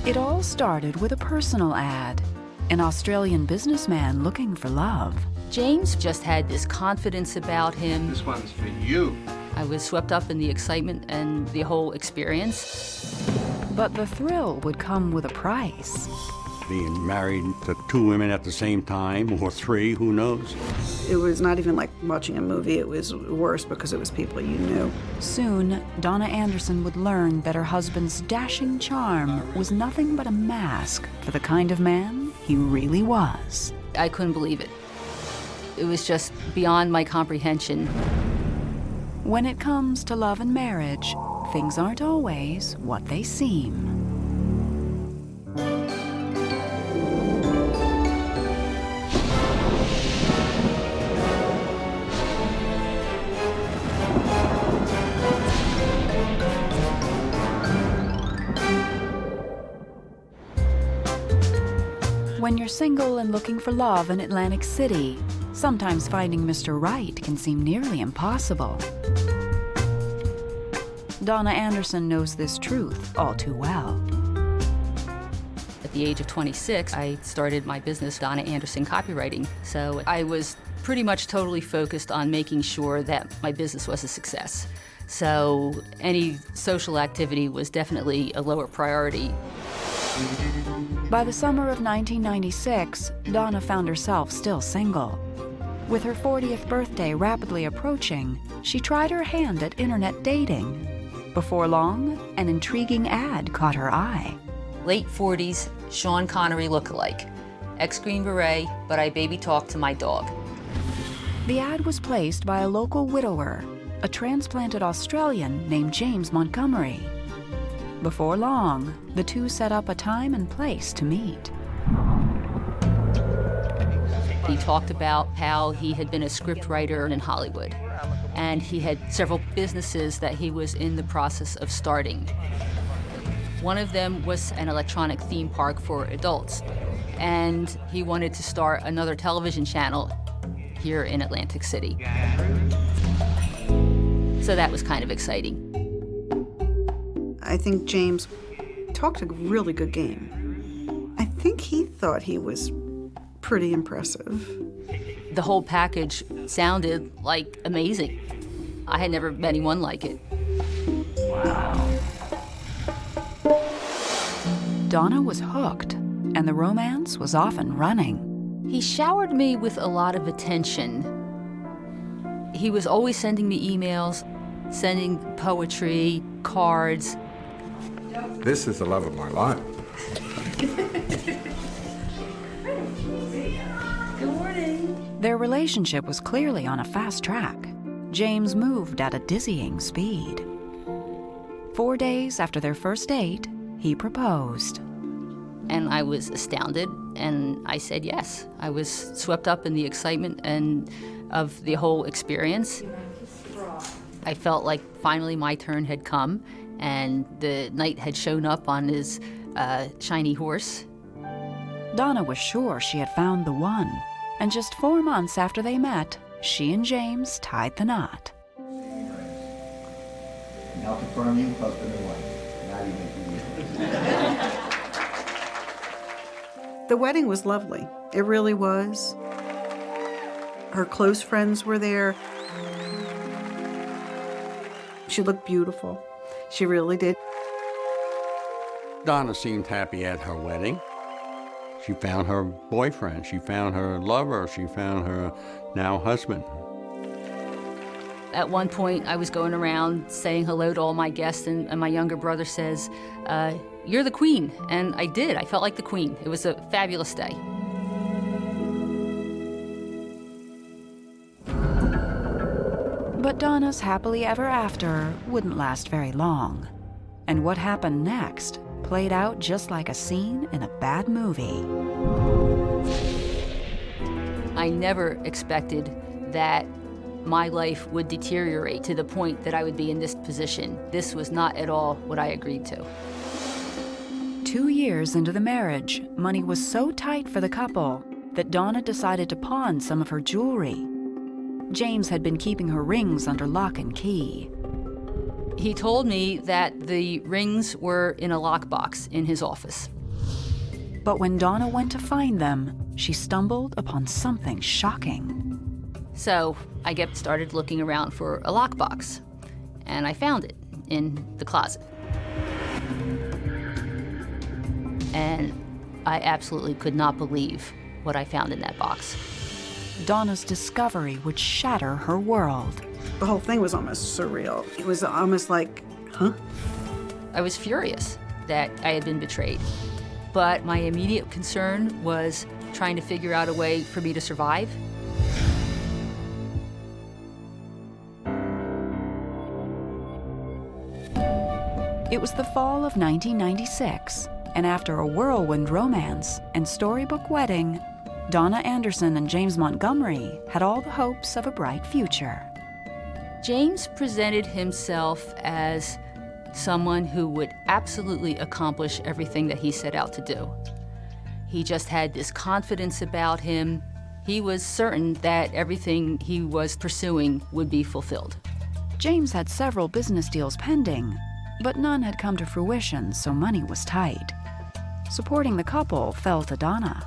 It all started with a personal ad. An Australian businessman looking for love. James just had this confidence about him. This one's for you. I was swept up in the excitement and the whole experience. But the thrill would come with a price. Being married to 2 women at the same time, or 3, who knows? It was not even like watching a movie. It was worse because it was people you knew. Soon, Donna Anderson would learn that her husband's dashing charm was nothing but a mask for the kind of man he really was. I couldn't believe it. It was just beyond my comprehension. When it comes to love and marriage, things aren't always what they seem. When you're single and looking for love in Atlantic City, sometimes finding Mr. Right can seem nearly impossible. Donna Anderson knows this truth all too well. At the age of 26, I started my business, Donna Anderson Copywriting. So I was pretty much totally focused on making sure that my business was a success. So any social activity was definitely a lower priority. By the summer of 1996, Donna found herself still single. With her 40th birthday rapidly approaching, she tried her hand at internet dating. Before long, an intriguing ad caught her eye. Late 40s, Sean Connery lookalike. Ex-Green Beret, but I baby talk to my dog. The ad was placed by a local widower, a transplanted Australian named James Montgomery. Before long, the two set up a time and place to meet. He talked about how he had been a scriptwriter in Hollywood, and he had several businesses that he was in the process of starting. One of them was an electronic theme park for adults, and he wanted to start another television channel here in Atlantic City. So that was kind of exciting. I think James talked a really good game. I think he thought he was pretty impressive. The whole package sounded like amazing. I had never met anyone like it. Wow. Donna was hooked, and the romance was off and running. He showered me with a lot of attention. He was always sending me emails, sending poetry, cards. This is the love of my life. Good morning. Their relationship was clearly on a fast track. James moved at a dizzying speed. 4 days after their first date, he proposed. And I was astounded, and I said yes. I was swept up in the excitement and of the whole experience. I felt like finally my turn had come, and the knight had shown up on his shiny horse. Donna was sure she had found the one, and just 4 months after they met, she and James tied the knot. Now confirm you, husband and wife. Now you make me. The wedding was lovely. It really was. Her close friends were there. She looked beautiful. She really did. Donna seemed happy at her wedding. She found her boyfriend, she found her lover, she found her now husband. At one point, I was going around saying hello to all my guests, and my younger brother says, "You're the queen." And I did. I felt like the queen. It was a fabulous day. But Donna's happily ever after wouldn't last very long. And what happened next played out just like a scene in a bad movie. I never expected that my life would deteriorate to the point that I would be in this position. This was not at all what I agreed to. 2 years into the marriage, money was so tight for the couple that Donna decided to pawn some of her jewelry. James had been keeping her rings under lock and key. He told me that the rings were in a lockbox in his office. But when Donna went to find them, she stumbled upon something shocking. So I started looking around for a lockbox, and I found it in the closet. And I absolutely could not believe what I found in that box. Donna's discovery would shatter her world. The whole thing was almost surreal. It was almost like, huh? I was furious that I had been betrayed. But my immediate concern was trying to figure out a way for me to survive. It was the fall of 1996, and after a whirlwind romance and storybook wedding, Donna Anderson and James Montgomery had all the hopes of a bright future. James presented himself as someone who would absolutely accomplish everything that he set out to do. He just had this confidence about him. He was certain that everything he was pursuing would be fulfilled. James had several business deals pending, but none had come to fruition, so money was tight. Supporting the couple fell to Donna.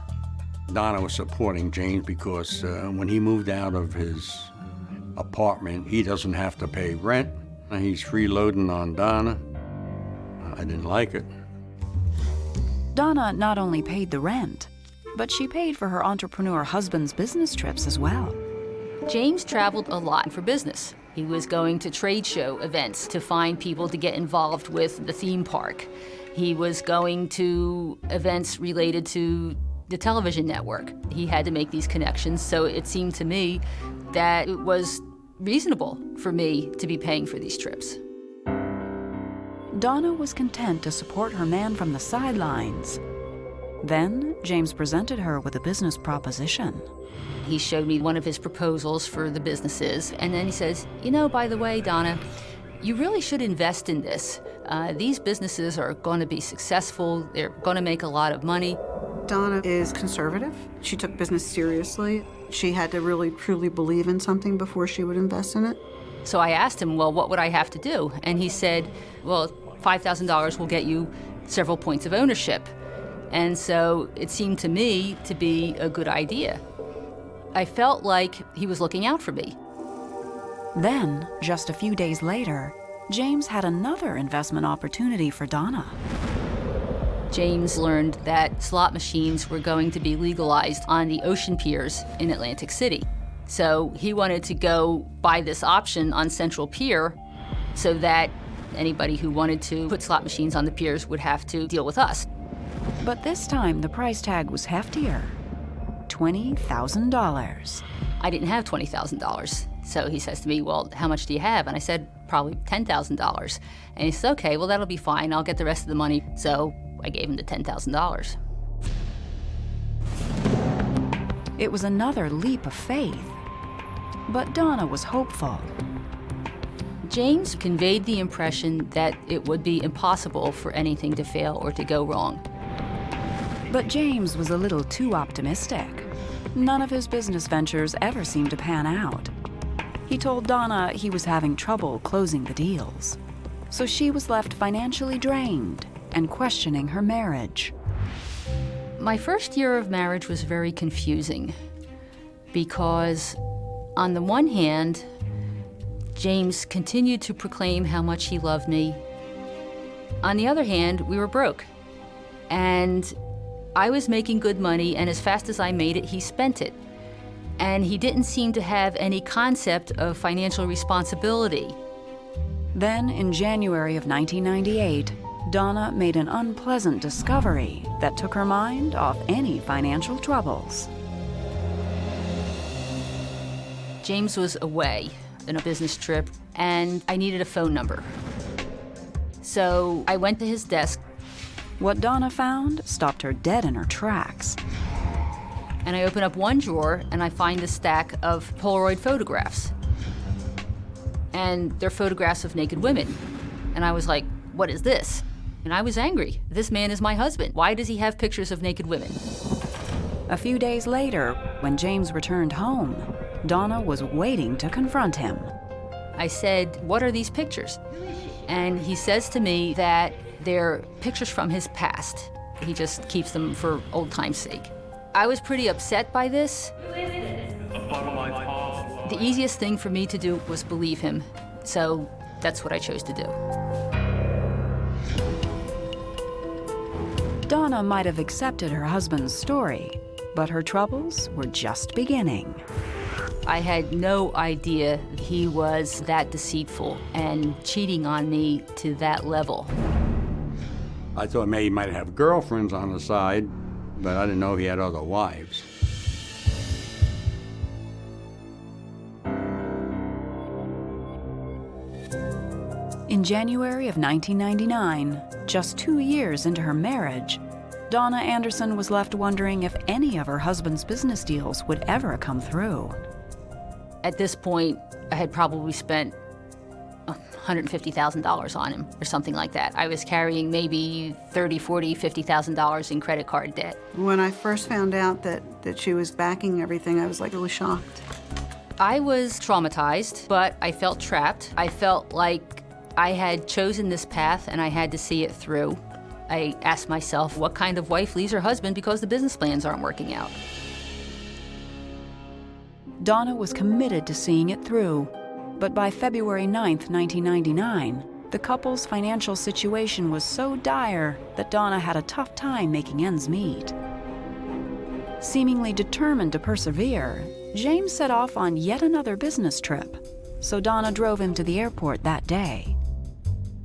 Donna was supporting James because when he moved out of his apartment, he doesn't have to pay rent. He's freeloading on Donna. I didn't like it. Donna not only paid the rent, but she paid for her entrepreneur husband's business trips as well. James traveled a lot for business. He was going to trade show events to find people to get involved with the theme park. He was going to events related to the television network. He had to make these connections, so it seemed to me that it was reasonable for me to be paying for these trips. Donna was content to support her man from the sidelines. Then, James presented her with a business proposition. He showed me one of his proposals for the businesses, and then he says, you know, by the way, Donna, you really should invest in this. These businesses are going to be successful. They're going to make a lot of money. Donna is conservative. She took business seriously. She had to really, truly believe in something before she would invest in it. So I asked him, well, what would I have to do? And he said, well, $5,000 will get you several points of ownership. And so it seemed to me to be a good idea. I felt like he was looking out for me. Then, just a few days later, James had another investment opportunity for Donna. James learned that slot machines were going to be legalized on the ocean piers in Atlantic City. So he wanted to go buy this option on Central Pier so that anybody who wanted to put slot machines on the piers would have to deal with us. But this time, the price tag was heftier. $20,000. I didn't have $20,000. So he says to me, well, how much do you have? And I said, probably $10,000. And he says, okay, well, that'll be fine. I'll get the rest of the money. So I gave him the $10,000. It was another leap of faith. But Donna was hopeful. James conveyed the impression that it would be impossible for anything to fail or to go wrong. But James was a little too optimistic. None of his business ventures ever seemed to pan out. He told Donna he was having trouble closing the deals. So she was left financially drained and questioning her marriage. My first year of marriage was very confusing because, on the one hand, James continued to proclaim how much he loved me. On the other hand, we were broke. And I was making good money, and as fast as I made it, he spent it. And he didn't seem to have any concept of financial responsibility. Then, in January of 1998, Donna made an unpleasant discovery that took her mind off any financial troubles. James was away on a business trip, and I needed a phone number. So I went to his desk. What Donna found stopped her dead in her tracks. And I open up one drawer, and I find a stack of Polaroid photographs. And they're photographs of naked women. And I was like, what is this? And I was angry. This man is my husband. Why does he have pictures of naked women? A few days later, when James returned home, Donna was waiting to confront him. I said, what are these pictures? And he says to me that they're pictures from his past. He just keeps them for old time's sake. I was pretty upset by this. The easiest thing for me to do was believe him, so that's what I chose to do. Donna might have accepted her husband's story, but her troubles were just beginning. I had no idea he was that deceitful and cheating on me to that level. I thought maybe he might have girlfriends on the side, but I didn't know he had other wives. In January of 1999, just 2 years into her marriage, Donna Anderson was left wondering if any of her husband's business deals would ever come through. At this point, I had probably spent $150,000 on him or something like that. I was carrying maybe $30,000, $40,000, $50,000 in credit card debt. When I first found out that she was backing everything, I was like really shocked. I was traumatized, but I felt trapped. I felt like I had chosen this path and I had to see it through. I asked myself, what kind of wife leaves her husband because the business plans aren't working out? Donna was committed to seeing it through, but by February 9th, 1999, the couple's financial situation was so dire that Donna had a tough time making ends meet. Seemingly determined to persevere, James set off on yet another business trip, so Donna drove him to the airport that day.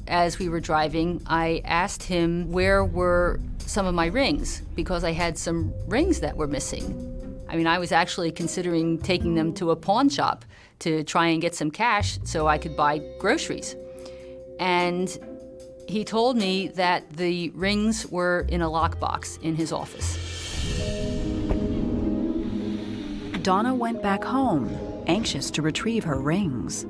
As we were driving, I asked him where were some of my rings, because I had some rings that were missing. I mean, I was actually considering taking them to a pawn shop to try and get some cash so I could buy groceries. And he told me that the rings were in a lockbox in his office. Donna went back home, anxious to retrieve her rings.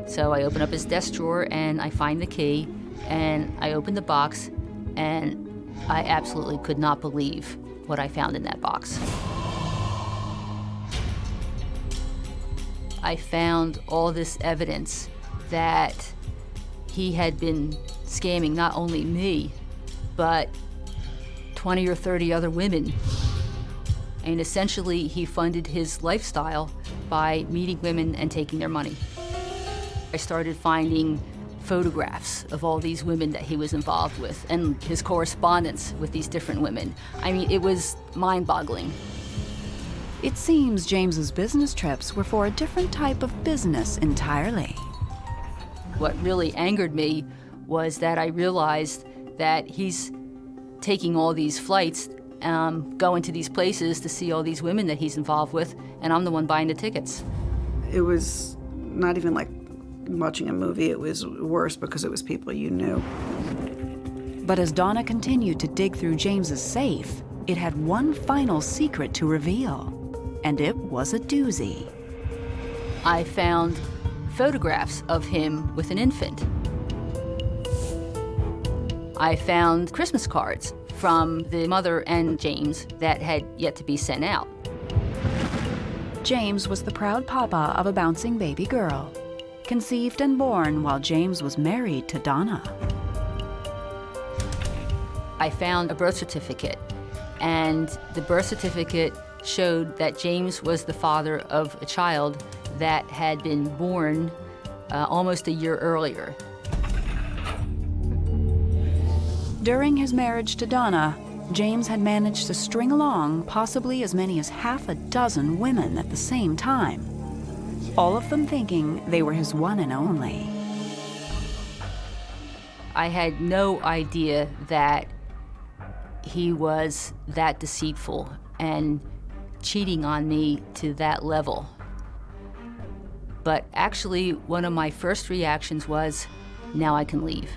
So I open up his desk drawer and I find the key, and I open the box, and I absolutely could not believe what I found in that box. I found all this evidence that he had been scamming not only me, but 20 or 30 other women. And essentially, he funded his lifestyle by meeting women and taking their money. I started finding photographs of all these women that he was involved with and his correspondence with these different women. I mean, it was mind-boggling. It seems James's business trips were for a different type of business entirely. What really angered me was that I realized that he's taking all these flights, going to these places to see all these women that he's involved with, and I'm the one buying the tickets. It was not even like watching a movie. It was worse because it was people you knew. But as Donna continued to dig through James's safe, it had one final secret to reveal, and it was a doozy. I found photographs of him with an infant. I found Christmas cards from the mother and James that had yet to be sent out. James was the proud papa of a bouncing baby girl, conceived and born while James was married to Donna. I found a birth certificate, and the birth certificate showed that James was the father of a child that had been born almost a year earlier. During his marriage to Donna, James had managed to string along possibly as many as half a dozen women at the same time, all of them thinking they were his one and only. I had no idea that he was that deceitful and cheating on me to that level. But actually, one of my first reactions was, now I can leave.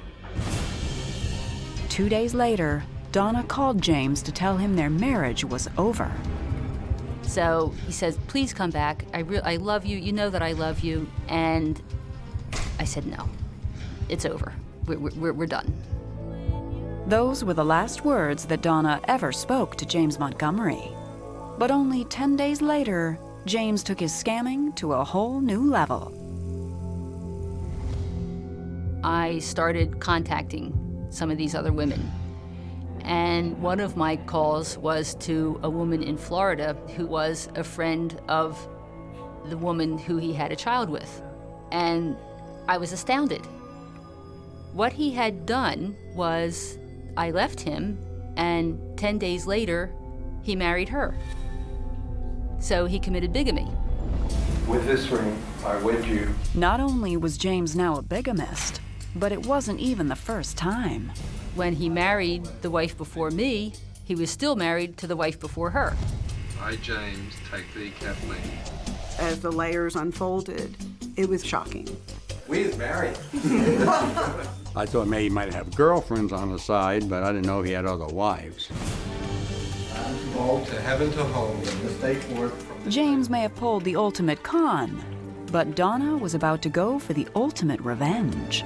2 days later, Donna called James to tell him their marriage was over. So he says, please come back. I love you. You know that I love you. And I said, no, it's over. We're done. Those were the last words that Donna ever spoke to James Montgomery. But only 10 days later, James took his scamming to a whole new level. I started contacting some of these other women, And one of my calls was to a woman in Florida who was a friend of the woman who he had a child with. And I was astounded. What he had done was I left him, and 10 days later, he married her. So he committed bigamy. With this ring, I wed you. Not only was James now a bigamist, but it wasn't even the first time. When he married the wife before me, he was still married to the wife before her. I, James, take thee, Kathleen. As the layers unfolded, it was shocking. We is married. I thought maybe he might have girlfriends on the side, but I didn't know he had other wives. To heaven to home. Mistake forth. James may have pulled the ultimate con, but Donna was about to go for the ultimate revenge.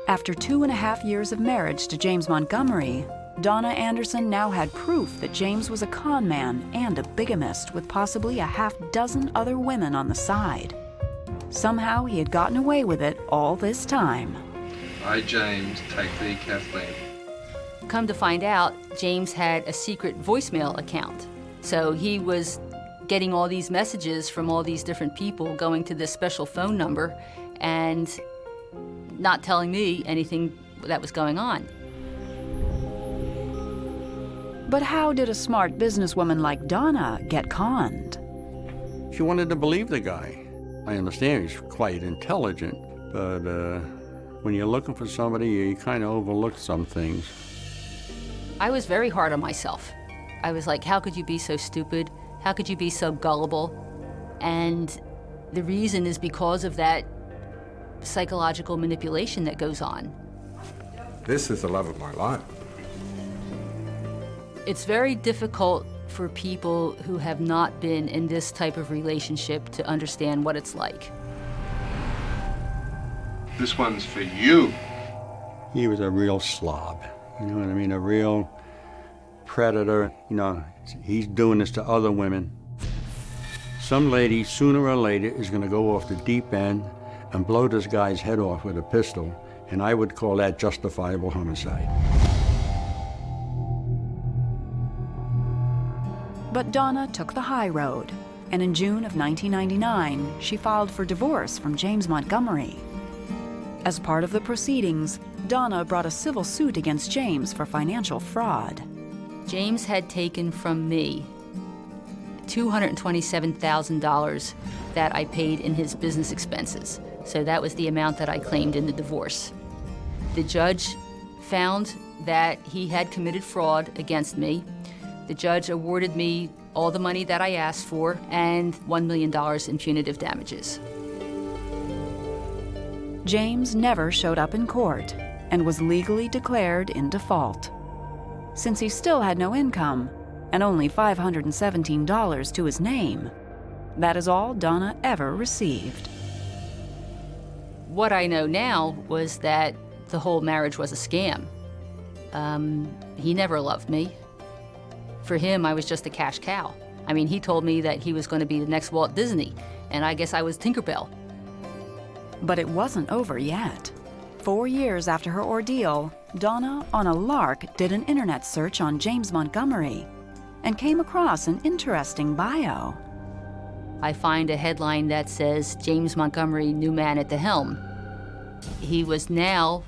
After 2.5 years of marriage to James Montgomery, Donna Anderson now had proof that James was a con man and a bigamist with possibly a half-dozen other women on the side. Somehow he had gotten away with it all this time. I, James, take thee, Kathleen. Come to find out, James had a secret voicemail account. So he was getting all these messages from all these different people going to this special phone number and not telling me anything that was going on. But how did a smart businesswoman like Donna get conned? She wanted to believe the guy. I understand he's quite intelligent, but when you're looking for somebody, you kind of overlook some things. I was very hard on myself. I was like, how could you be so stupid? How could you be so gullible? And the reason is because of that psychological manipulation that goes on. This is the love of my life. It's very difficult for people who have not been in this type of relationship to understand what it's like. This one's for you. He was a real slob, you know what I mean? A real predator. You know, he's doing this to other women. Some lady, sooner or later, is going to go off the deep end and blow this guy's head off with a pistol, and I would call that justifiable homicide. But Donna took the high road, and in June of 1999, she filed for divorce from James Montgomery. As part of the proceedings, Donna brought a civil suit against James for financial fraud. James had taken from me $227,000 that I paid in his business expenses. So that was the amount that I claimed in the divorce. The judge found that he had committed fraud against me. The judge awarded me all the money that I asked for and $1 million in punitive damages. James never showed up in court and was legally declared in default. Since he still had no income and only $517 to his name, that is all Donna ever received. What I know now was that the whole marriage was a scam. He never loved me. For him, I was just a cash cow. I mean, he told me that he was going to be the next Walt Disney, and I guess I was Tinkerbell. But it wasn't over yet. 4 years after her ordeal, Donna, on a lark, did an internet search on James Montgomery and came across an interesting bio. I find a headline that says, James Montgomery, new man at the helm. He was now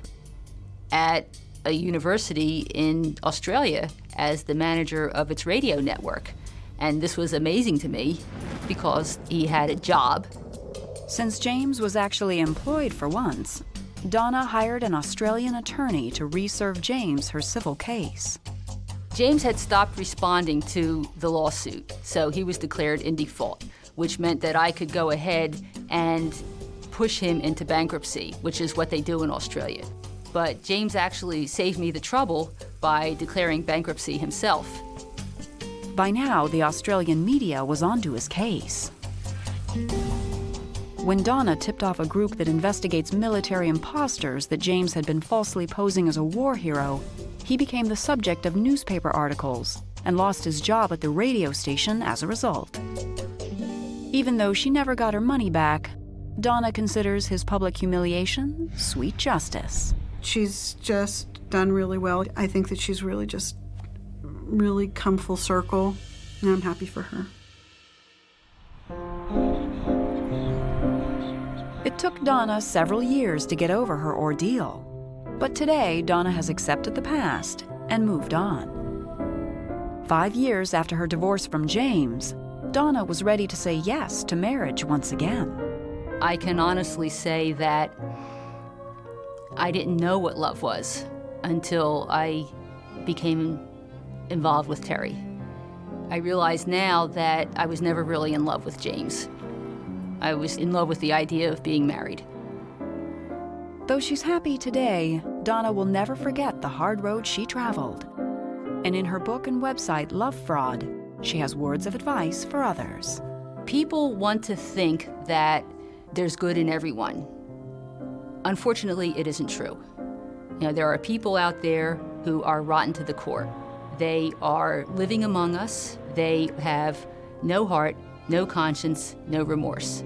at a university in Australia as the manager of its radio network. And this was amazing to me because he had a job. Since James was actually employed for once, Donna hired an Australian attorney to re-serve James her civil case. James had stopped responding to the lawsuit, so he was declared in default, which meant that I could go ahead and push him into bankruptcy, which is what they do in Australia. But James actually saved me the trouble by declaring bankruptcy himself. By now, the Australian media was onto his case. When Donna tipped off a group that investigates military imposters that James had been falsely posing as a war hero, he became the subject of newspaper articles and lost his job at the radio station as a result. Even though she never got her money back, Donna considers his public humiliation sweet justice. She's just done really well. I think that she's really just really come full circle, and I'm happy for her. It took Donna several years to get over her ordeal. But today, Donna has accepted the past and moved on. 5 years after her divorce from James, Donna was ready to say yes to marriage once again. I can honestly say that I didn't know what love was until I became involved with Terry. I realize now that I was never really in love with James. I was in love with the idea of being married. Though she's happy today, Donna will never forget the hard road she traveled. And in her book and website, Love Fraud, she has words of advice for others. People want to think that there's good in everyone. Unfortunately, it isn't true. You know, there are people out there who are rotten to the core. They are living among us. They have no heart, no conscience, no remorse.